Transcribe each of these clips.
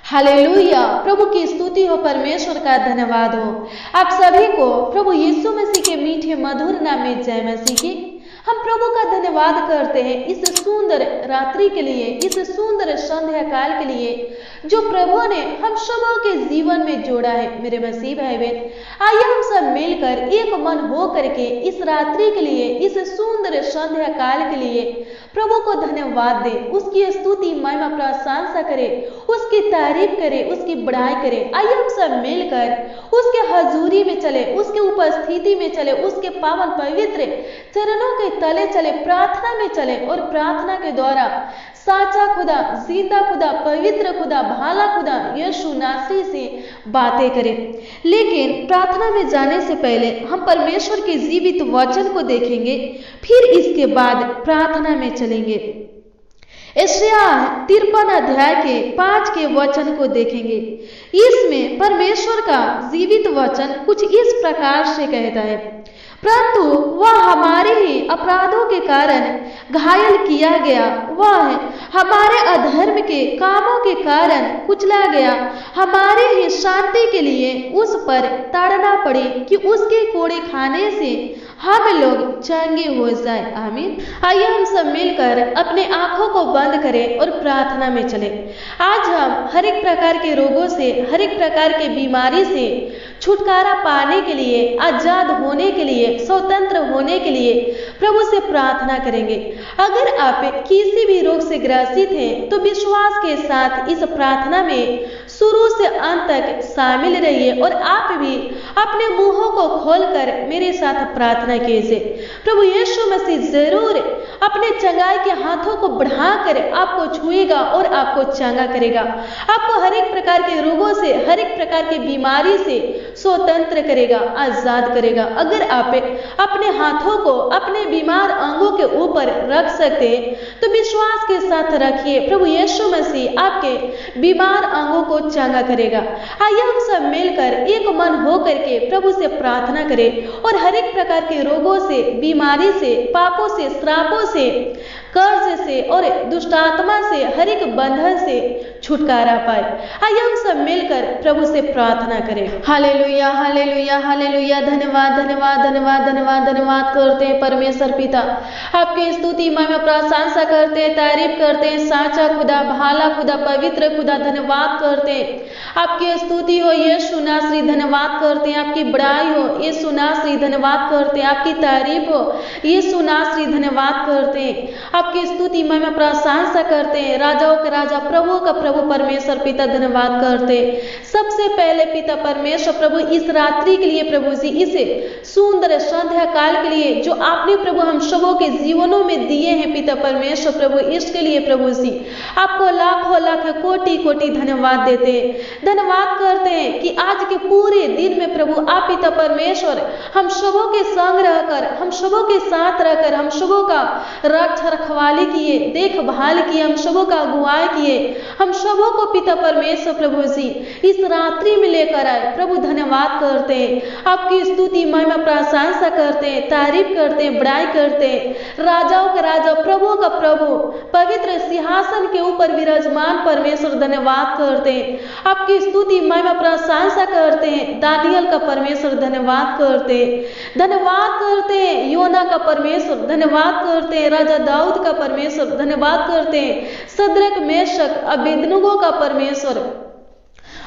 Hallelujah. प्रभु की स्तुति हो, परमेश्वर का धन्यवाद हो। आप सभी को प्रभु यीशु मसीह के मीठे मधुर नाम में जय मसीह की। हम प्रभु का धन्यवाद करते हैं इस सुंदर रात्रि के लिए, इस सुंदर संध्या काल के लिए जो प्रभु ने हम सबों के जीवन में जोड़ा है। मेरे मसीह भाई बहन, आइए हम सब मिलकर एक मन हो करके इस रात्रि के लिए, इस सुंदर संध्या काल के लिए प्रभु को धन्यवाद दें, उसकी स्तुति महिमा प्रशंसा करें, उसकी तारीफ करें, उसकी बड़ाई करें। आइए हम सब मिलकर उसके हजूरी में चले, उसके उपस्थिति में चले, उसके पावन पवित्र चरणों के तले चले, प्रार्थना में चले और प्रार्थना के द्वारा साचा खुदा, जिंदा खुदा, पवित्र खुदा, भाला खुदा यीशु नासरी से बातें करें। लेकिन प्रार्थना में जाने से पहले हम परमेश्वर के जीवित वचन को देखेंगे, फिर इसके बाद प्रार्थना में चलेंगे। यशायाह 53 अध्याय के 5 के वचन को देखेंगे। इसमें परमेश्वर का जीवित वचन कुछ इस प्रकार से कहता है, परंतु वह हमारे ही अपराधों के कारण घायल किया गया, वह हमारे अधर्म के कामों के कारण कुचला गया, हमारे ही शांति के लिए उस पर ताड़ना पड़ी कि उसके कोड़े खाने से हम लोग चंगे हो जाए। आमीन। आइए हम सब मिलकर अपने आंखों को बंद करें और प्रार्थना में चलें। आज हम हर एक प्रकार के रोगों से, हर एक प्रकार के बीमारी से छुटकारा पाने के लिए, आजाद होने के लिए, स्वतंत्र होने के लिए प्रभु से प्रार्थना करेंगे। अगर आप किसी भी रोग से ग्रसित हैं तो विश्वास के साथ इस प्रार्थना में शुरू से अंत तक शामिल रहिए और आप भी अपने मुंहों को खोलकर मेरे साथ प्रार्थना कीजिए। प्रभु यीशु मसीह जरूर अपने चंगाई के हाथों को बढ़ाकर आपको छुएगा और आपको चंगा करेगा, आपको हर एक प्रकार के रोगों से, हर एक प्रकार की बीमारी से स्वतंत्र करेगा, आजाद करेगा। अगर आप अपने हाथों को अपने बीमार अंगों के ऊपर रख सकते हैं तो विश्वास के साथ रखिए, प्रभु यीशु मसीह आपके बीमार अंगों को चंगा करेगा। आइए हम सब मिलकर एक मन हो करके प्रभु से प्रार्थना करें और हर एक प्रकार के रोगों से, बीमारी से, पापों से, श्रापों से, कर्ज से और दुष्ट आत्मा से, हर एक बंधन से छुटकारा पाए। आइए हम सब मिलकर प्रभु से प्रार्थना करें। Hallelujah, hallelujah, hallelujah. धन्यवाद, धन्यवाद, धन्यवाद, धन्यवाद, धन्यवाद करते हैं परमेश्वर पिता, आपकी स्तुति महिमा प्रशंसा करते हैं, तारीफ करते हैं। साचा खुदा, भाला खुदा, पवित्र खुदा, धन्यवाद करते हैं। आपकी स्तुति हो यीशु नासरी, धन्यवाद करते हैं। आपकी बड़ाई हो यीशु नासरी, धन्यवाद करते हैं। आपकी तारीफ हो यीशु नासरी, धन्यवाद करते हैं। आपकी स्तुति महिमा प्रशंसा करते हैं। राजाओं का राजा, प्रभु का प्रभु परमेश्वर पिता, धन्यवाद करते हैं। सबसे पहले पिता परमेश्वर प्रभु इस रात्रि के लिए, प्रभु जी इस सुंदर संध्या काल के लिए जो आपने प्रभु हम सबों के जीवनों में दिए हैं पिता परमेश्वर प्रभु, इसके लिए प्रभु जी आपको लाखों लाख कोटि कोटि धन्यवाद देते हैं। धन्यवाद करते हैं कि आज के पूरे दिन में प्रभु आप पिता परमेश्वर हम सबों के संग रहकर, हम सबों के साथ रहकर, हम सबों का रक्षा रखवाली किए, देखभाल किए, हम सबों का अगुवाई किए, हम सबों को पिता परमेश्वर प्रभु जी इस रात्रि में लेकर आए। प्रभु धन्यवाद करते हैं, आपकी स्तुति महिमा प्रशंसा करते हैं, तारीफ करते हैं, बड़ाई करते हैं। राजाओं का राजा, प्रभु का प्रभु, पवित्र सिंहासन के ऊपर विराजमान परमेश्वर, धन्यवाद करते हैं। आपकी स्तुति महिमा प्रशंसा करते हैं। दानियल का परमेश्वर, धन्यवाद करते हैं, धन्यवाद करते हैं। योना का परमेश्वर, धन्यवाद करते हैं। राजा दाऊद का परमेश्वर, धन्यवाद करते हैं। सद्रक, मेशक, अबेदनगो का परमेश्वर,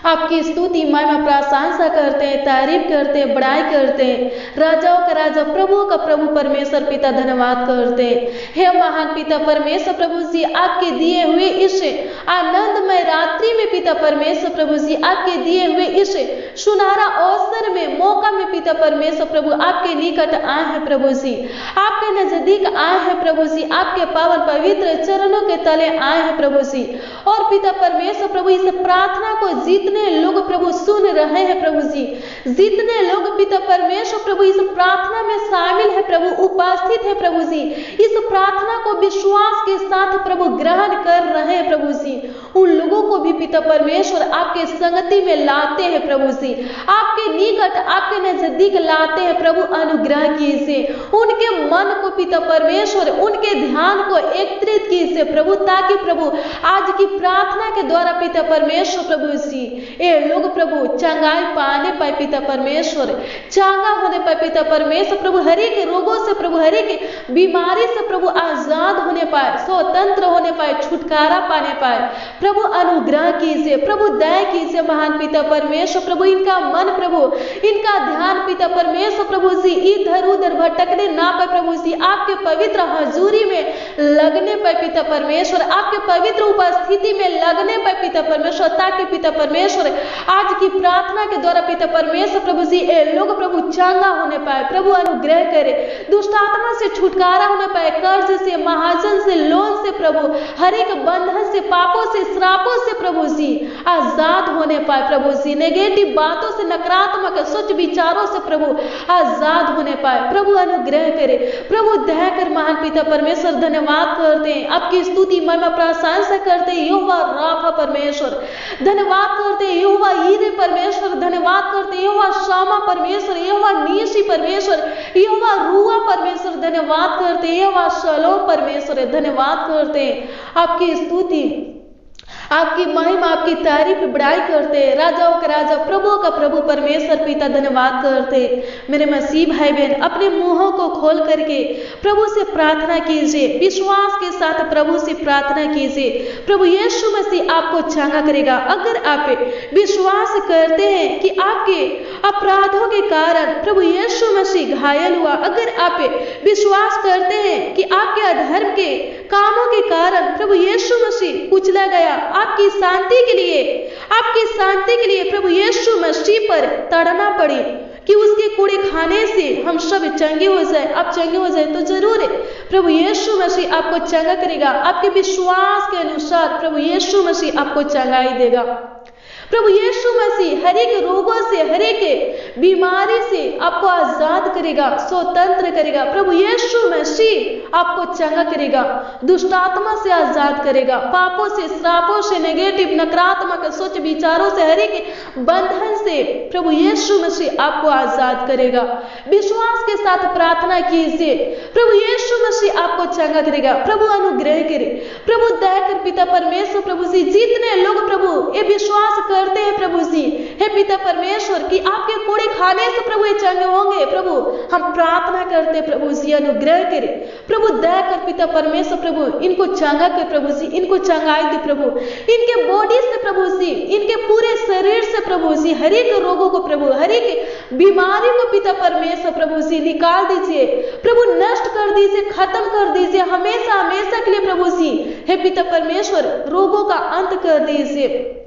आपकी स्तुति महिमा प्रशंसा करते हैं, तारीफ करते हैं, बड़ाई करते हैं। राजाओं का राजा, प्रभु का प्रभु परमेश्वर पिता, धन्यवाद करते हैं। हे महान पिता परमेश्वर प्रभु जी, आपके दिए हुए इस आनंदमय रात्रि में पिता परमेश्वर प्रभु जी, आपके दिए हुए इस सुनहरा अवसर में, मौका में पिता परमेश्वर प्रभु आपके निकट आए हैं प्रभु जी, आपके नजदीक आए हैं प्रभु जी, आपके पावन पवित्र चरणों के तले आए हैं प्रभु जी। और पिता परमेश्वर प्रभु इस प्रार्थना को जितने लोग प्रभु सुन रहे हैं प्रभु जी, जितने लोग पिता परमेश्वर प्रभु इस प्रार्थना में शामिल है प्रभु, उपस्थित है प्रभु जी, इस प्रार्थना को विश्वास के साथ प्रभु ग्रहण कर रहे हैं प्रभु जी, उन लोगों को भी पिता परमेश्वर आपके संगति में लाते हैं प्रभु जी, आपके निकट आपके नजदीक लाते हैं प्रभु। अनुग्रह कीजिए उनके मन को पिता परमेश्वर, उनके ध्यान को एकत्रित कीजिए प्रभु, ताकि प्रभु आज की प्रार्थना के द्वारा पिता परमेश्वर प्रभु जी ये लोग प्रभु चंगाई पाने पाए पिता परमेश्वर, चंगा होने पाए पिता परमेश्वर प्रभु, हर एक रोगों से प्रभु, हर एक बीमारी से प्रभु आजाद होने पाए, स्वतंत्र होने पाए, छुटकारा पाने पाए प्रभु। अनुग्रह कीजिए प्रभु, दया कीजिए महान पिता परमेश्वर प्रभु, इनका मन प्रभु, इनका ध्यान पिता परमेश्वर प्रभु जी इधर उधर भटकने ना पाए प्रभु जी, आपके पवित्र हजूरी में लगने पाए पिता परमेश्वर, आपके पवित्र उपस्थिति में लगने पाए पिता परमेश्वर, ताकि पिता परमेश्वर आज की प्रार्थना के द्वारा पिता परमेश्वर प्रभु जी ये लोग प्रभु चंगा होने पाए प्रभु। अनुग्रह करे, दुष्ट आत्मा से छुटकारा होने पाए, कर्ज से, महाजन से, लोन से प्रभु, हर एक बंधन से, पापों से, श्रापों से प्रभु जी आजाद होने पाए प्रभु जी, नेगेटिव बातों से, नकारात्मक सोच विचारों से प्रभु आजाद होने पाए प्रभु। अनुग्रह करे प्रभु, दया कर महान पिता परमेश्वर। धन्यवाद करते हैं, आपकी स्तुति महिमा प्रशंसा करते हैं यहोवा राफा परमेश्वर, धन्यवाद करते हैं यहोवा ईरे परमेश्वर, धन्यवाद करते हैं यहोवा शामा परमेश्वर, यहोवा नीशी परमेश्वर, यहोवा रूआ परमेश्वर, धन्यवाद करते हैं यहोवा शलोम परमेश्वर, धन्यवाद करते हैं, आपकी स्तुति, आपकी महिमा, आपकी तारीफ बड़ाई करते, राजाओं का राजा, प्रभुओं का प्रभु परमेश्वर पिता धन्यवाद करते। मेरे मसीह भाई बहन अपने मुंहों को खोल करके प्रभु से प्रार्थना कीजिए, विश्वास के साथ प्रभु से प्रार्थना कीजिए। प्रभु यीशु मसीह आपको चंगा करेगा। अगर आप विश्वास करते हैं कि आपके अपराधों के कारण प्रभु यीशु मसीह घायल हुआ, अगर आप विश्वास करते हैं कि आपके अधर्म के कामों के कारण प्रभु यीशु मसीह कुचला गया, आपकी शांति के लिए, आपकी शांति के लिए प्रभु यीशु मसीह पर तड़ना पड़ी कि उसके कूड़े खाने से हम सब चंगे हो जाए, आप चंगे हो जाए, तो जरूर प्रभु यीशु मसीह आपको चंगा करेगा। आपके विश्वास के अनुसार प्रभु यीशु मसीह आपको चंगाई देगा। प्रभु यीशु मसीह हर एक रोगों से, हर एक बीमारी से आपको आजाद करेगा, स्वतंत्र करेगा। प्रभु यीशु मसीह आपको चंगा करेगा, दुष्ट आत्मा से आजाद करेगा, पापों से, श्रापों से, नेगेटिव नकारात्मक सोच विचारों से, हर एक बंधन से प्रभु यीशु मसीह आपको आजाद करेगा। विश्वास के साथ प्रार्थना कीजिए, प्रभु यीशु मसीह आपको चंगा करेगा। प्रभु अनुग्रह करे, प्रभु दया कर पिता परमेश्वर प्रभु जी, जितने लोग प्रभु ये विश्वास करते हैं प्रभु जी, हे पिता परमेश्वर कि आपके कूड़े खाने से प्रभु ये चंगे होंगे, प्रभु हम प्रार्थना करते प्रभु जी, अनुग्रह करे, प्रभु दया कर पिता परमेश्वर प्रभु, इनको चंगा कर प्रभु जी, इनको चंगाई दे प्रभु, इनके बॉडी से प्रभु जी, इनके पूरे शरीर से प्रभु जी, हर एक रोगों को प्रभु, हर एक बीमारी को पिता परमेश्वर प्रभु जी निकाल दीजिए, प्रभु नष्ट कर दीजिए, खत्म कर दीजिए हमेशा हमेशा के लिए प्रभु जी, हे पिता परमेश्वर रोगों का अंत कर दीजिए।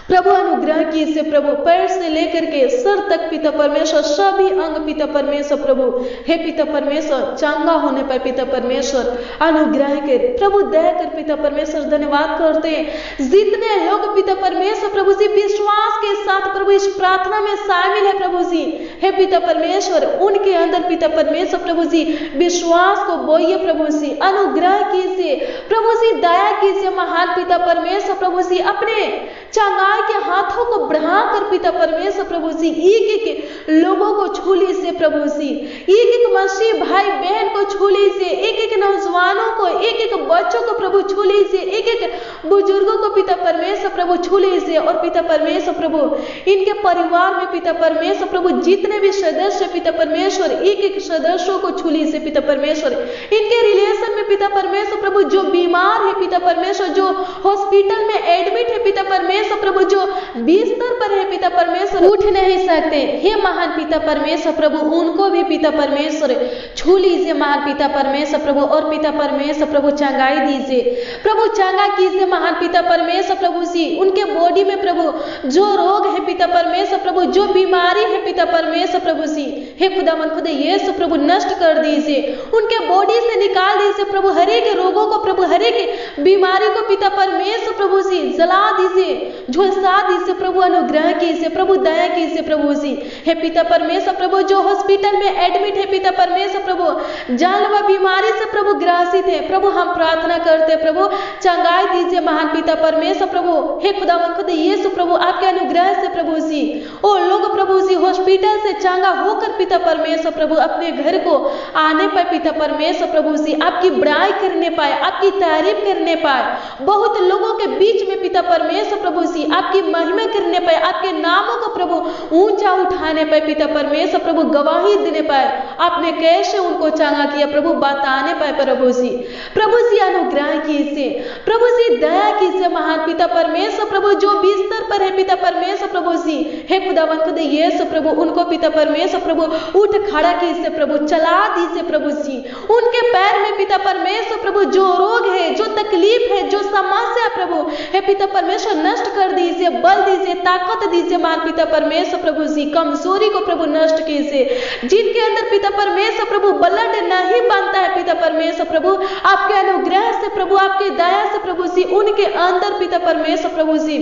प्रभु अनुग्रह कीजिए प्रभु, पैर से लेकर के सर तक पिता परमेश्वर सभी अंग पिता परमेश्वर प्रभु, हे पिता परमेश्वर चंगा होने पर पिता परमेश्वर अनुग्रह कर, प्रभु दया कर पिता परमेश्वर। धन्यवाद करते हैं जितने लोग पिता परमेश्वर प्रभु जी विश्वास के साथ प्रभु इस प्रार्थना में शामिल है प्रभु जी, हे पिता परमेश्वर उनके अंदर पिता परमेश्वर प्रभु जी विश्वास को बोइए प्रभु जी, अनुग्रह कीजिए प्रभु जी, दया कीजिए महान पिता परमेश्वर प्रभु जी, अपने चंगाई के हाथों को बढ़ाकर पिता परमेश्वर प्रभु जी एक एक लोगों को छू लीजिए प्रभु जी, एक एक मसीह भाई बहन को छू लीजिए, एक एक नौजवानों को, एक एक बच्चों को प्रभु छू लीजिए, एक एक बुजुर्गों को पिता परमेश्वर प्रभु छू लीजिए। और पिता परमेश्वर प्रभु इनके परिवार में पिता परमेश्वर प्रभु जितने भी सदस्य पिता परमेश्वर एक एक सदस्यों को छू लीजिए पिता परमेश्वर, इनके रिलेशन में पिता परमेश्वर प्रभु जो बीमार है पिता परमेश्वर, जो हॉस्पिटल में एडमिट है पिता परमेश्वर प्रभु, जो बिस्तर पर है पिता परमेश्वर उठ नहीं सकते, हे महान पिता परमेश्वर प्रभु उनको भी पिता परमेश्वर छू लीजिए महान पिता परमेश्वर प्रभु, और पिता परमेश्वर प्रभु चंगाई दीजिए प्रभु, चंगा कीजिए महान पिता परमेश्वर प्रभु जी, उनके बॉडी में प्रभु जो रोग है पिता परमेश्वर प्रभु, जो बीमारी है पिता परमेश्वर प्रभु जी, हे खुदावन खुदा यीशु प्रभु नष्ट कर दीजिए, उनके बॉडी से निकाल दीजिए प्रभु, हर एक रोगों को प्रभु, हर एक बीमारी को पिता परमेश्वर प्रभु जी जला दीजिए, झुलसा दीजिए प्रभु, अनुग्रह कीजिए प्रभु, दया कीजिए प्रभु जी। हे पिता परमेश्वर प्रभु, जो हॉस्पिटल में एडमिट है पिता परमेश्वर प्रभु, जानलेवा बीमारी से प्रभु ग्रसित है प्रभु, हम प्रार्थना करते हैं प्रभु, चंगाई दीजिए महान पिता परमेश्वर प्रभु। हे खुदावंद खुद यीशु प्रभु, आपके अनुग्रह से प्रभु जी ओ लोग प्रभु जी हॉस्पिटल से चंगा होकर पिता परमेश्वर प्रभु अपने घर को आने पाए पिता परमेश्वर प्रभु जी, आपकी बड़ाई करने पाए, आपकी तारीफ करने पाए, बहुत लोगों के बीच में पिता परमेश्वर प्रभु जी आपकी महिमा करने पाए, आपके नामों को प्रभु ऊंचा उठाने पाए पिता परमेश्वर प्रभु, गवाही देने पाए आपने कैसे उनको चंगा किया प्रभु, बताने पाए प्रभु जी। प्रभु जी अनुग्रह कीजिए प्रभु जी, दया कीजिए महान पिता परमेश्वर प्रभु, जो बिस्तर पर है पिता परमेश्वर प्रभु जी, हे खुदावंद खुद यीशु प्रभु, उनको पिता परमेश्वर प्रभु उठ खड़ा कीजिए प्रभु, चला दीजिए प्रभु जी। उनके पैर में पिता परमेश्वर प्रभु जो रोग है, जो तकलीफ है, जो समस्या प्रभु, हे पिता परमेश्वर नष्ट कर दीजिए, बल दीजिए, ताकत दीजिए महान पिता परमेश्वर प्रभु जी, कमजोरी को प्रभु नष्ट कीजिए। जिनके अंदर पिता परमेश्वर प्रभु ब्लड नहीं बनता है पिता परमेश्वर प्रभु, आपके अनुग्रह से प्रभु, आपके दया से प्रभु जी, उनके अंदर पिता परमेश्वर प्रभु जी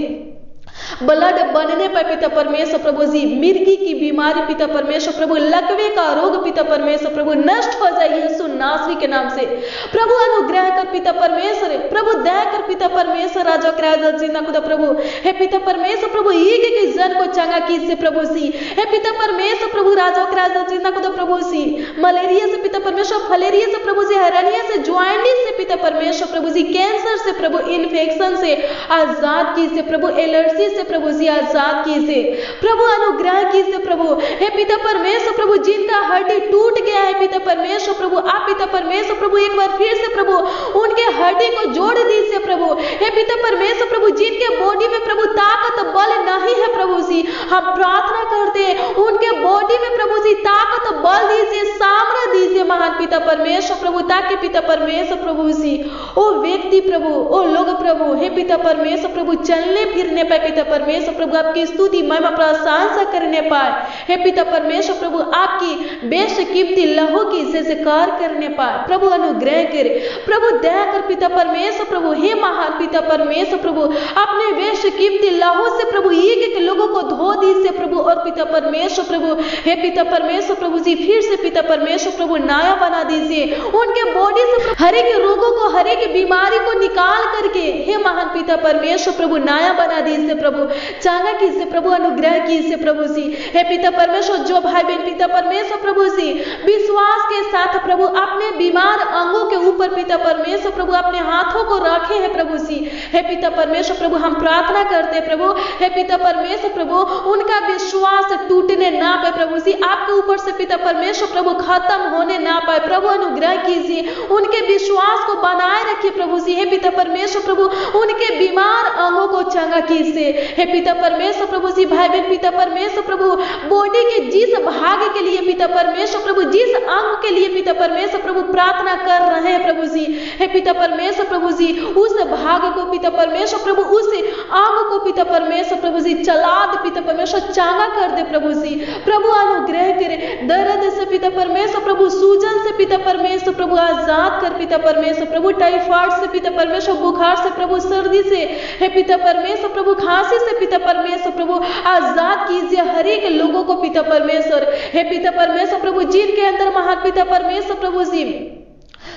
ब्लड बनने पर पिता परमेश्वर प्रभु जी, मिर्गी की बीमारी पिता परमेश्वर प्रभु, लकवे का रोग पिता परमेश्वर प्रभु नष्ट हो जाए यीशु नासरी के नाम से प्रभु। अनुग्रह कर पिता परमेश्वर प्रभु, दया कर पिता परमेश्वर, राजा राजा जिंदा खुदा प्रभु, हे पिता परमेश्वर प्रभु, एक एक जन को चंगा कीजिए प्रभु जी। हे पिता परमेश्वर प्रभु, राजा राजा जिंदा खुदा प्रभु जी, मलेरिया से पिता परमेश्वर, फलेरिया से प्रभु जी, हेरेनिया से, ज्वाइंटिस से पिता परमेश्वर प्रभु जी, कैंसर से प्रभु, इन्फेक्शन से आजाद कीजिए प्रभु, एलर्जी से प्रभु जी आजाद कीजिए प्रभु, अनुग्रह कीजिए प्रभु। हे पिता परमेश्वर प्रभु, जिनका हड्डी टूट गया है पिता परमेश्वर प्रभु, आप पिता परमेश्वर प्रभु एक बार फिर से प्रभु उनके हड्डी को जोड़ दीजिए प्रभु। हे पिता परमेश्वर प्रभु, जिनके बॉडी में प्रभु ताकत बल नहीं है प्रभु जी, हम प्रार्थना करते हैं उनके बॉडी में प्रभु जी ताकत बल दीजिए, सामर्थ्य दीजिए महान पिता परमेश्वर प्रभु, ताकि पिता परमेश्वर प्रभु जी ओ व्यक्ति प्रभु, ओ लोग प्रभु, हे पिता परमेश्वर प्रभु चलने फिरने पाए पिता परमेश्वर प्रभु, आपकी स्तुति महिमा प्रशंसा करने पाए। हे पिता परमेश्वर प्रभु, आपकी बेशकीमती लहू की जयकार करने पाए प्रभु, अनुग्रह करे प्रभु, दया कर पिता परमेश्वर प्रभु। हे महान पिता परमेश्वर प्रभु, अपने बेशकीमती लहू से प्रभु एक एक लोगों को धो दीजिए प्रभु, और पिता परमेश्वर प्रभु, हे पिता परमेश्वर प्रभु जी फिर से पिता परमेश्वर प्रभु नया बना दीजिए उनके बॉडी से हर एक रोगों को, हर एक बीमारी को निकाल करके हे महान पिता परमेश्वर प्रभु नया बना दीजिए प्रभु, चंगा कीजिए प्रभु, अनुग्रह कीजिए प्रभु जी। हे पिता परमेश्वर, जो भाई बहन पिता परमेश्वर प्रभु जी विश्वास के साथ प्रभु अपने बीमार अंगों के ऊपर पिता परमेश्वर प्रभु अपने हाथों को रखे हैं प्रभु जी, हे पिता परमेश्वर प्रभु हम प्रार्थना करते हैं प्रभु, हे पिता परमेश्वर प्रभु उनका विश्वास टूटने ना पाए प्रभु जी, आपके ऊपर से पिता परमेश्वर प्रभु खत्म होने ना पाए प्रभु, अनुग्रह कीजिए, उनके विश्वास को बनाए रखिए प्रभु जी। हे पिता परमेश्वर प्रभु उनके बीमार अंगों को चंगा कीजिए। हे पिता परमेश्वर प्रभु जी, भाई बहन पिता परमेश्वर प्रभु बॉडी के जिस भाग के लिए पिता परमेश्वर प्रभु, जिस अंग के लिए पिता परमेश्वर प्रभु प्रार्थना कर रहे हैं प्रभु जी, हे पिता परमेश्वर प्रभु जी उस भाग को पिता परमेश्वर प्रभु, उस अंग को पिता परमेश्वर प्रभु जी चला दे पिता परमेश्वर, चंगा कर दे प्रभु जी। प्रभु अनुग्रह करे, दर्द से पिता परमेश्वर प्रभु, सूजन से पिता परमेश्वर प्रभु आजाद कर पिता परमेश्वर प्रभु, टाइफाइड से पिता परमेश्वर, बुखार से प्रभु, सर्दी से हे पिता परमेश्वर प्रभु, खांसी से पिता परमेश्वर प्रभु आजाद कीजिए हर एक लोगों को पिता परमेश्वर। हे पिता परमेश्वर प्रभु, जिनके अंदर महान पिता परमेश्वर प्रभु जी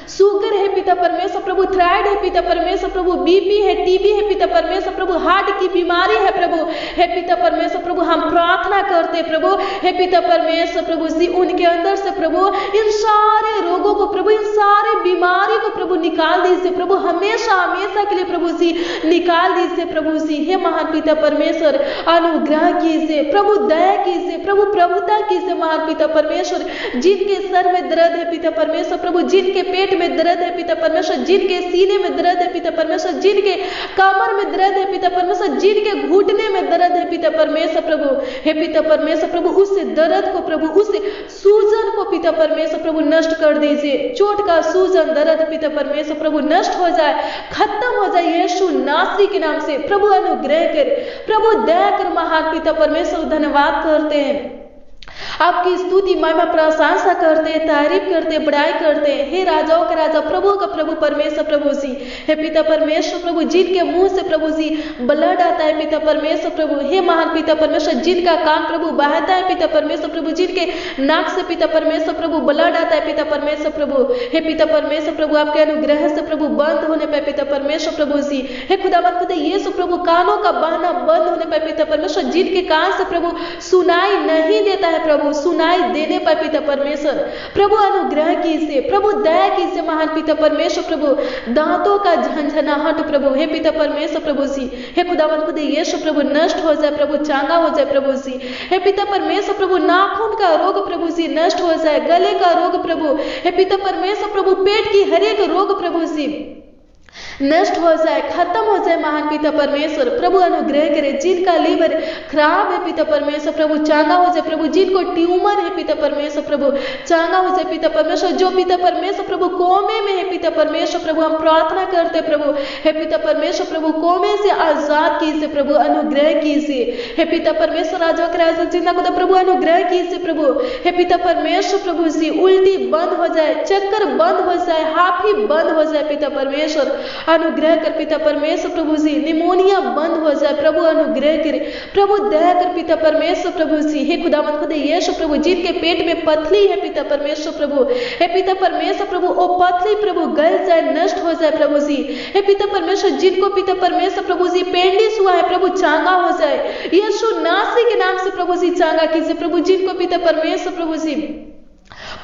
शुगर है पिता परमेश्वर प्रभु, थायराइड है पिता परमेश्वर प्रभु, बीपी है, टीबी है पिता परमेश्वर प्रभु, हार्ट की बीमारी है प्रभु, हे पिता परमेश्वर प्रभु हम प्रार्थना करते प्रभु, हे पिता परमेश्वर प्रभु जी उनके अंदर से प्रभु इन सारे रोगों को प्रभु, इन सारे बीमारी को प्रभु निकाल दीजिए प्रभु, हमेशा हमेशा के लिए प्रभु जी निकाल दीजिए प्रभु जी। हे महान पिता परमेश्वर अनुग्रह कीजिए प्रभु, दया कीजिए प्रभु, प्रभुता कीजिए महान पिता परमेश्वर। जिनके सर में दर्द है पिता परमेश्वर प्रभु, जिनके पेट में दर्द है पिता परमेश्वर, जिनके सीने में दर्द है पिता परमेश्वर, जिनके कमर में दर्द है पिता परमेश्वर, जिनके घुटने में दर्द है पिता परमेश्वर प्रभु, हे पिता परमेश्वर प्रभु उस दर्द को प्रभु, उस सूजन को पिता परमेश्वर प्रभु नष्ट कर दीजिए। चोट का सूजन दर्द पिता परमेश्वर प्रभु नष्ट हो जाए, खत्म हो जाए यीशु नासरी के नाम से प्रभु, अनुग्रह कर प्रभु, दया कर महान पिता परमेश्वर। धन्यवाद करते हैं आपकी स्तुति महिमा प्रशंसा करते हैं, तारीफ करते हैं, बड़ाई करते हैं। हे राजाओं का राजा, प्रभु का प्रभु परमेश्वर प्रभु जी, हे पिता परमेश्वर प्रभु, जिनके मुंह से प्रभु जी ब्लड आता है पिता परमेश्वर प्रभु, हे महान पिता परमेश्वर, जिनका काम प्रभु बहता है पिता परमेश्वर प्रभु, जिनके नाक से पिता परमेश्वर प्रभु ब्लड आता है पिता परमेश्वर प्रभु, हे पिता परमेश्वर प्रभु, आपके अनुग्रह से प्रभु बंद होने पर पिता परमेश्वर प्रभु जी, हे खुदावंद खुदा यीशु प्रभु, कानों का बहना बंद होने पर पिता परमेश्वर, जिनके कान से प्रभु सुनाई नहीं देता है प्रभु, सुनाई देने पर पिता परमेश्वर प्रभु अनुग्रह कीजिए, प्रभु दया कीजिए महान पिता परमेश्वर प्रभु, दांतों का झंझनाहट प्रभु, हे पिता परमेश्वर प्रभु जी, हे खुदावंद खुदा यीशु प्रभु नष्ट हो जाए प्रभु, चांगा हो जाए प्रभु जी, हे पिता परमेश्वर प्रभु, नाखून का रोग प्रभु जी नष्ट हो जाए, गले का रोग प्रभु, हे पिता परमेश्वर प्रभु, पेट की हर एक रोग प्रभु जी नष्ट हो जाए, खत्म हो जाए महान पिता परमेश्वर प्रभु, अनुग्रह करे। जिनका लीवर खराब है पिता परमेश्वर प्रभु, चांगा हो जाए प्रभु, जिनको ट्यूमर है पिता परमेश्वर प्रभु, चांगा हो जाए पिता परमेश्वर, जो पिता परमेश्वर प्रभु कोमे में है पिता परमेश्वर प्रभु, हम प्रार्थना करते प्रभु, हे पिता परमेश्वर प्रभु, कोमे से आजाद कीजिए प्रभु, अनुग्रह कीजिए, हे पिता परमेश्वर, राजा के राजा जिंदा खुदा प्रभु, अनुग्रह कीजिए प्रभु, हे पिता परमेश्वर प्रभु जी, उल्टी बंद हो जाए, चक्कर बंद हो जाए, हाफी बंद हो जाए पिता परमेश्वर, अनुग्रह कर पिता परमेश्वर प्रभु जी, निमोनिया बंद हो जाए प्रभु, अनुग्रह करे प्रभु, दया कर पिता परमेश्वर प्रभु जी, हे खुदावंद खुदा यीशु प्रभु, जिनके पेट में पथली है पिता परमेश्वर प्रभु, हे पिता परमेश्वर प्रभु, ओ पथली प्रभु गल जाए, नष्ट हो जाए प्रभु जी, हे पिता परमेश्वर, जिनको पिता परमेश्वर प्रभु जी पेंडिस हुआ है प्रभु, चांगा हो जाए यीशु नासी के नाम से प्रभु जी, चांगा कीजिए प्रभु, जिनको पिता परमेश्वर प्रभु जी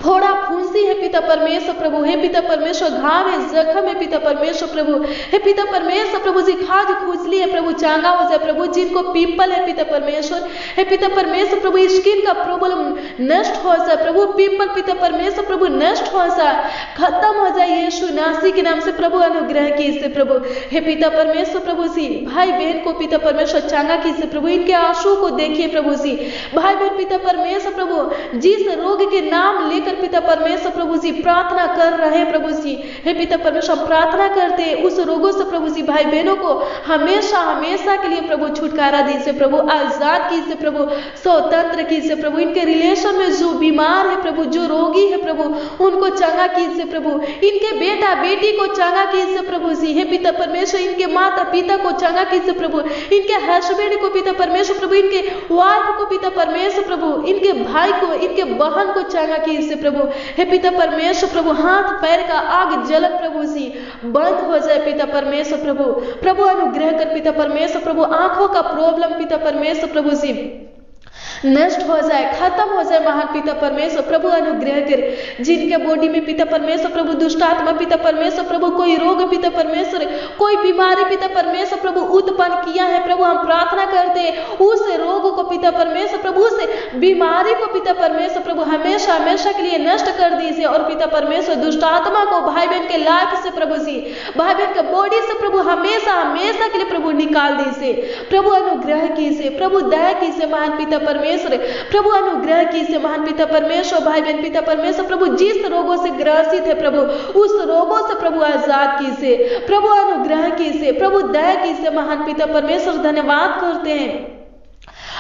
फोड़ा फूंसी है पिता परमेश्वर प्रभु, हे पिता परमेश्वर, घाव है, जख्म है पिता परमेश्वर प्रभु, हे पिता परमेश्वर प्रभु जी, खाज खुजली है प्रभु, चांगा हो जाए प्रभु, जिनको पीपल है पिता परमेश्वर, हे पिता परमेश्वर प्रभु, स्किन का प्रॉब्लम नष्ट हो जाए प्रभु, पीपल पिता परमेश्वर प्रभु नष्ट हो जाए, खत्म हो जाए यीशु नासी के नाम से प्रभु, अनुग्रह कीजिए प्रभु, हे पिता परमेश्वर प्रभु जी, भाई बहन को पिता परमेश्वर चांगा कीजिए प्रभु, इनके आंसू को देखिए प्रभु जी, भाई बहन पिता परमेश्वर प्रभु, जिस रोग के नाम लेकर पिता परमेश्वर प्रभु जी प्रार्थना कर रहे हैं प्रभु जी, हे पिता परमेश्वर, प्रार्थना करते हैं उस रोगों से प्रभु जी, भाई बहनों को हमेशा हमेशा के लिए प्रभु छुटकारा दीजिए प्रभु, आजाद कीजिए प्रभु, स्वतंत्र कीजिए प्रभु, इनके रिलेशन में जो बीमार है प्रभु, जो रोगी है प्रभु, उनको चंगा कीजिए प्रभु, इनके बेटा बेटी को चंगा कीजिए प्रभु जी, हे पिता परमेश्वर, इनके माता पिता को चंगा कीजिए प्रभु, इनके हस्बैंड को पिता परमेश्वर प्रभु, इनके वाइफ को पिता परमेश्वर प्रभु, इनके भाई को, इनके बहन को चंगा कीजिए प्रभु, हे पिता परमेश्वर प्रभु, हाथ पैर का आग जलन प्रभु जी बंद हो जाए पिता परमेश्वर प्रभु, प्रभु अनुग्रह कर पिता परमेश्वर प्रभु, आंखों का प्रॉब्लम पिता परमेश्वर प्रभु जी नष्ट हो जाए, खत्म हो जाए महान पिता परमेश्वर प्रभु, अनुग्रह कर। जिनके बॉडी में पिता परमेश्वर प्रभु दुष्ट आत्मा पिता परमेश्वर प्रभु, कोई रोग पिता परमेश्वर, कोई बीमारी पिता परमेश्वर प्रभु उत्पन्न किया है प्रभु, हम प्रार्थना करते हैं उस रोग को पिता परमेश्वर प्रभु, उस बीमारी को पिता परमेश्वर प्रभु हमेशा हमेशा के लिए नष्ट कर दीजिए, और पिता परमेश्वर दुष्ट आत्मा को भाई बहन के लाइफ से प्रभु जी, भाई बहन के बॉडी से प्रभु हमेशा हमेशा के लिए प्रभु निकाल दीजिए प्रभु, अनुग्रह कीजिए प्रभु, दया कीजिए महान पिता परमेश्वर प्रभु, अनुग्रह कीजिए महान पिता परमेश्वर, भाई बहन पिता परमेश्वर प्रभु, जिस रोगों से ग्रसित है प्रभु, उस रोगों से प्रभु आजाद कीजिए प्रभु, अनुग्रह कीजिए प्रभु, दया कीजिए महान पिता परमेश्वर। धन्यवाद करते हैं,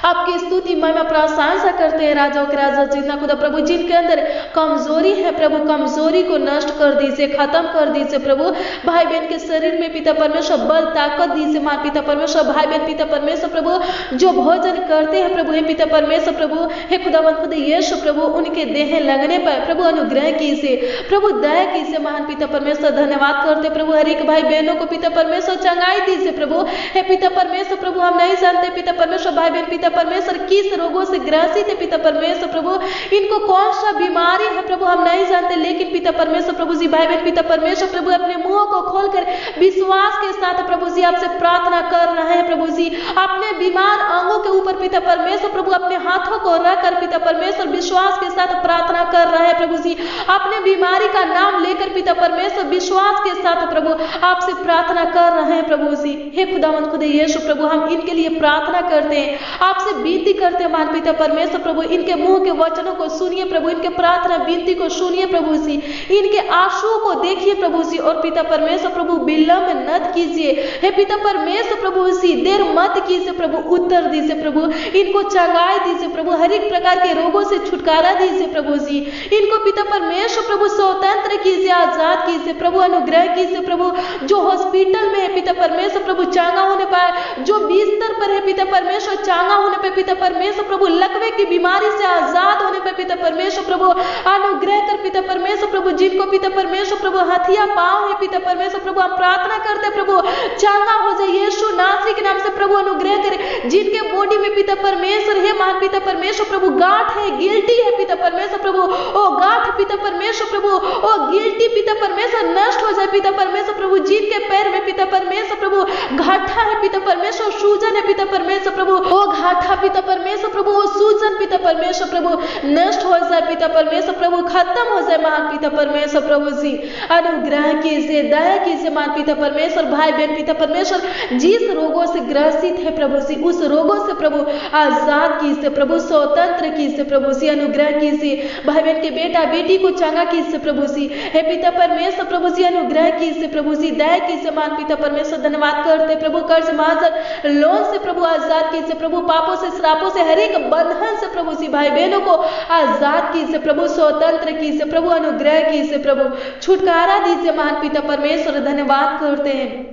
आपकी स्तुति महिमा प्रशंसा करते हैं राजाओं के राजा जिंदा खुदा प्रभु, जिनके अंदर कमजोरी है प्रभु, कमजोरी को नष्ट कर दीजिए, खत्म कर दीजिए प्रभु, भाई बहन के शरीर में पिता परमेश्वर बल ताकत दीजिए मां पिता परमेश्वर, भाई बहन पिता परमेश्वर प्रभु जो भोजन करते हैं प्रभु, हे पिता परमेश्वर प्रभु, हे खुदावंद खुदा यीशु प्रभु, उनके देह लगने पर प्रभु अनुग्रह कीजिए प्रभु, दया कीजिए महान पिता परमेश्वर। धन्यवाद करते प्रभु, हर एक भाई बहनों को पिता परमेश्वर चंगाई दीजिए प्रभु, हे पिता परमेश्वर प्रभु, हम नहीं जानते पिता परमेश्वर भाई बहन पिता परमेश्वर किस रोगों से ग्रसित है पिता परमेश्वर प्रभु, इनको कौन सा बीमारी है प्रभु हम नहीं जानते, लेकिन पिता परमेश्वर प्रभु जी, भाई बहन पिता परमेश्वर प्रभु अपने मुंह को खोलकर विश्वास के साथ प्रभु जी आपसे प्रार्थना कर रहे हैं प्रभु जी, अपने बीमार अंगों के ऊपर पिता परमेश्वर प्रभु अपने हाथों को रखकर पिता परमेश्वर विश्वास के साथ प्रार्थना कर रहे हैं प्रभु जी, अपने बीमारी का नाम लेकर पिता परमेश्वर विश्वास के साथ प्रभु आपसे प्रार्थना कर रहे हैं प्रभु जी। हे खुदावंद खुदा यीशु प्रभु, हम इनके लिए प्रार्थना करते हैं, आपसे विनती करते हैं मान पिता परमेश्वर प्रभु, इनके मुंह के वचनों को सुनिए प्रभु, इनके प्रार्थना विनती को सुनिए प्रभु जी, इनके आंसुओं को देखिए प्रभु जी, और पिता परमेश्वर प्रभु विलंब मत कीजिए, हे पिता परमेश्वर प्रभु जी देर मत कीजिए प्रभु, उत्तर दीजिए प्रभु प्रभु, इनको चंगाई दीजिए प्रभु, हर एक प्रकार के रोगों से छुटकारा दीजिए प्रभु जी, इनको पिता परमेश्वर प्रभु स्वतंत्र कीजिए, आजाद कीजिए प्रभु, अनुग्रह कीजिए प्रभु। जो हॉस्पिटल में है पिता परमेश्वर प्रभु चांगा होने पाए, जो बिस्तर पर है पिता परमेश्वर चांगा होने पे पिता परमेश्वर प्रभु, लकवे की बीमारी से आजाद होने पे पिता परमेश्वर प्रभु अनुग्रह कर पिता परमेश्वर प्रभु। जिनको पिता परमेश्वर प्रभु हथिया पांव है पिता परमेश्वर प्रभु, हम प्रार्थना करते प्रभु चांगा हो जाए यीशु नासरी के नाम से प्रभु, अनुग्रह करे। जिनके बॉडी में पिता परमेश्वर है महान पिता परमेश्वर प्रभु गांठ है, गिल्टी है पिता परमेश्वर प्रभु, ओ गांठ पिता परमेश्वर प्रभु, ओ गिल्टी पिता परमेश्वर नष्ट हो जाए पिता परमेश्वर प्रभु। जिनके पैर में पिता परमेश्वर प्रभु घाटा है पिता परमेश्वर, सूजन है पिता परमेश्वर प्रभु, ओ घाटा पिता परमेश्वर प्रभु, ओ सूजन पिता परमेश्वर प्रभु नष्ट हो जाए पिता परमेश्वर प्रभु, खत्म हो जाए महान पिता परमेश्वर प्रभु जी। अनुग्रह कीजिए, दया कीजिए महान पिता परमेश्वर। भाई बहन पिता परमेश्वर जिस रोगों से ग्रसित है प्रभु जी, उस रोगों से प्रभु आजाद कीजिए प्रभु, स्वतंत्र कीजिए प्रभु जी, अनुग्रह कीजिए। भाई बहन के बेटा बेटी को चंगा कीजिए प्रभु जी, हे पिता परमेश्वर प्रभु जी, अनुग्रह कीजिए प्रभु जी, दया कीजिए महान पिता परमेश्वर। धन्यवाद करते प्रभु, कर्ज महाजन लोन से प्रभु आजाद कीजिए प्रभु, पापों से श्रापों से हर एक बंधन से प्रभु जी भाई बहनों को आजाद कीजिए प्रभु, स्वतंत्र कीजिए प्रभु, अनुग्रह कीजिए प्रभु, छुटकारा दीजिए महान पिता परमेश्वर। धन्यवाद करते हैं,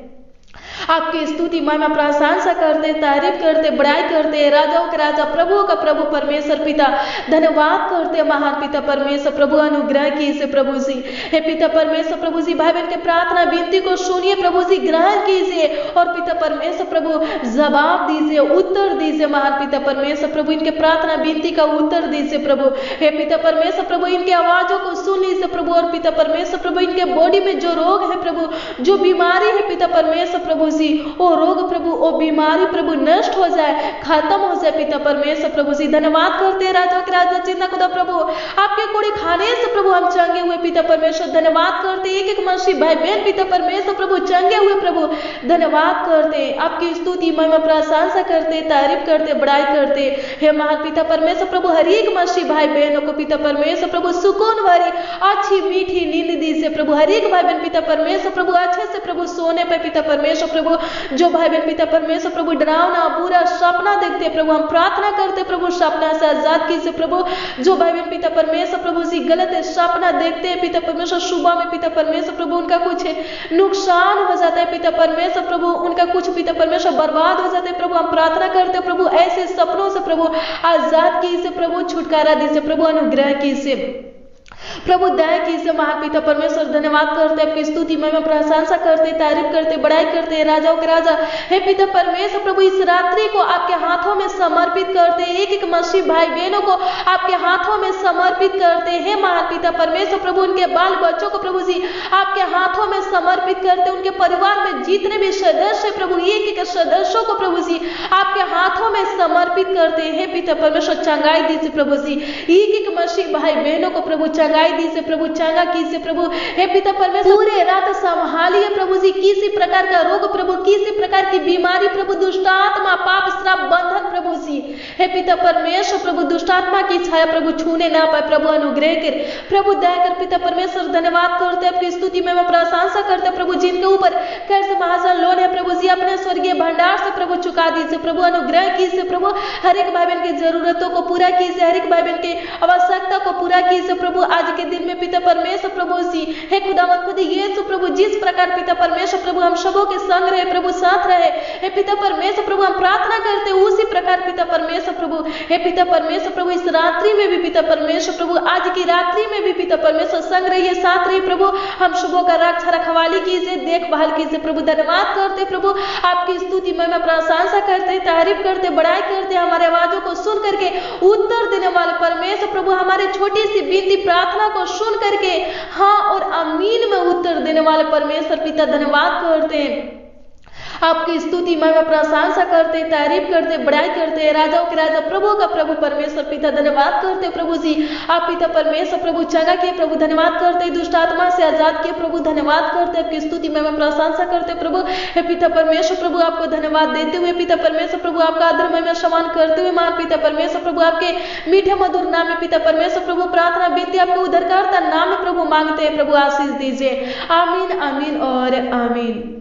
आपकी स्तुति महिमा प्रशंसा करते, तारीफ करते, बड़ाई करते, राजाओं के राजा प्रभु का प्रभु परमेश्वर पिता। धन्यवाद करते महान पिता परमेश्वर प्रभु, अनुग्रह कीजिए प्रभु जी, हे पिता परमेश्वर प्रभु जी। भाई बहन के प्रार्थना विनती को सुनिए प्रभु जी, ग्रहण कीजिए और पिता परमेश्वर प्रभु जवाब दीजिए, उत्तर दीजिए महान पिता परमेश्वर प्रभु। इनके प्रार्थना विनती का उत्तर दीजिए प्रभु, हे पिता परमेश्वर प्रभु। इनके आवाजों को सुन लीजिए प्रभु, और पिता परमेश्वर प्रभु इनके बॉडी में जो रोग है प्रभु, जो बीमारी है पिता परमेश्वर प्रभु जी, ओ रोग प्रभु, ओ बीमारी प्रभु नष्ट हो जाए, खत्म हो जाए पिता परमेश्वर प्रभु जी। धन्यवाद करते हैं राजा के राजा चिन्ह खुदा प्रभु, आपके कोड़े खाने से प्रभु हम चंगे हुए पिता परमेश्वर। धन्यवाद करते एक एक मसीह भाई बहन पिता परमेश्वर प्रभु चंगे हुए प्रभु। धन्यवाद करते, आपकी स्तुति महिमा प्रशंसा करते, तारीफ करते, बड़ाई करते, हे महान पिता परमेश्वर प्रभु। हर एक मसीह भाई बहनों को पिता परमेश्वर प्रभु सुकून भरी अच्छी मीठी नींद दीजिए प्रभु। हर एक भाई बहन पिता परमेश्वर प्रभु अच्छे से प्रभु सोने पे पिता परमेश्वर प्रभु, जो भाई बहन पिता परमेश्वर प्रभु डरावना बुरा सपना देखते प्रभु, हम प्रार्थना करते प्रभु सपना से आजाद कीजिए प्रभु। जो भाई बहन पिता परमेश्वर प्रभु जी गलत सपना देखते हैं पिता परमेश्वर, सुबह में पिता परमेश्वर प्रभु उनका कुछ नुकसान हो जाता है पिता परमेश्वर प्रभु, उनका कुछ पिता परमेश्वर बर्बाद हो जाते हैं प्रभु, हम प्रार्थना करते प्रभु ऐसे सपनों से प्रभु आजाद कीजिए प्रभु, छुटकारा दीजिए प्रभु, अनुग्रह कीजिए प्रभु, दया कीजिए महान पिता परमेश्वर। धन्यवाद करते, आपकी स्तुति महिमा प्रशंसा करते, तारीफ करते, बड़ाई करते, राजाओं के राजा हे पिता परमेश्वर प्रभु। इस रात्रि को आपके हाथों में समर्पित करते, एक एक मसीह भाई बहनों को आपके हाथों में समर्पित करते हैं महान पिता परमेश्वर प्रभु। उनके बाल बच्चों को प्रभु जी आपके हाथों में समर्पित करते, उनके परिवार में जितने भी सदस्य प्रभु, एक एक सदस्यों को प्रभु जी आपके हाथों में समर्पित करते हैं पिता परमेश्वर। चंगाई दीजिए प्रभु जी, एक एक मसीह भाई बहनों को प्रभु चंगाई दीजिए प्रभु, चंगा कीजिए प्रभु, हे पिता परमेश्वर। पूरे रात संभालिए प्रभु जी, किसी प्रकार का रोग प्रभु, किसी प्रकार की बीमारी प्रभु, दुष्ट आत्मा पाप श्राप बंधन प्रभु जी, हे पिता परमेश्वर प्रभु दुष्ट आत्मा की छाया प्रभु छूने ना पाए प्रभु, अनुग्रह कर प्रभु, दया कर पिता परमेश्वर। धन्यवाद करते, आपकी स्तुति में प्रशंसा करते प्रभु। जिनके ऊपर कर्ज महाजन लोन है प्रभु जी, अपने स्वर्गीय भंडार से प्रभु चुका दीजिए प्रभु, अनुग्रह कीजिए प्रभु। हर एक भाई बहन की जरूरतों को पूरा कीजिए, हर एक भाई बहन की आवश्यकता को पूरा कीजिए प्रभु। आज के दिन में पिता परमेश्वर प्रभु जी, हे खुदावंद खुद यीशु प्रभु, जिस प्रकार पिता परमेश्वर प्रभु हम सबों के संग रहे प्रभु, साथ रहे, हे पिता परमेश्वर प्रभु हम प्रार्थना करते उसी प्रकार पिता परमेश्वर प्रभु, हे पिता परमेश्वर प्रभु इस रात्रि में भी पिता परमेश्वर प्रभु, आज की रात्रि में भी पिता परमेश्वर संग रहिए, साथ रहिए प्रभु। हम सबों का रक्षा रखवाली कीजिए, देखभाल कीजिए प्रभु। धन्यवाद करते प्रभु, आपकी स्तुति महिमा प्रशंसा करते, तारीफ करते, बड़ाई करते, हमारे आवाजों को सुन करके उत्तर देने वाले परमेश्वर प्रभु, हमारे छोटी सी विनती प्रार्थना को सुन करके हाँ और आमीन में उत्तर देने वाले परमेश्वर पिता। धन्यवाद करते हैं, आपकी स्तुति महिमा प्रशंसा करते, तारीफ करते, बड़ाई करते, राजाओं के राजा प्रभु का प्रभु परमेश्वर पिता। धन्यवाद करते प्रभु जी, आप पिता परमेश्वर प्रभु चंगा किए प्रभु। धन्यवाद करते, दुष्ट आत्मा से आजाद किए प्रभु। धन्यवाद करते, आपकी स्तुति महिमा प्रशंसा करते प्रभु, हे पिता परमेश्वर प्रभु। आपको धन्यवाद देते हुए पिता परमेश्वर प्रभु, आपका आदर महिमा सम्मान करते हुए महान पिता परमेश्वर प्रभु, आपके मीठे मधुर नाम में पिता परमेश्वर प्रभु प्रार्थना विनती आपके उद्धारकर्ता नाम में प्रभु मांगते हैं प्रभु, आशीष दीजिए। आमीन, आमीन और आमीन।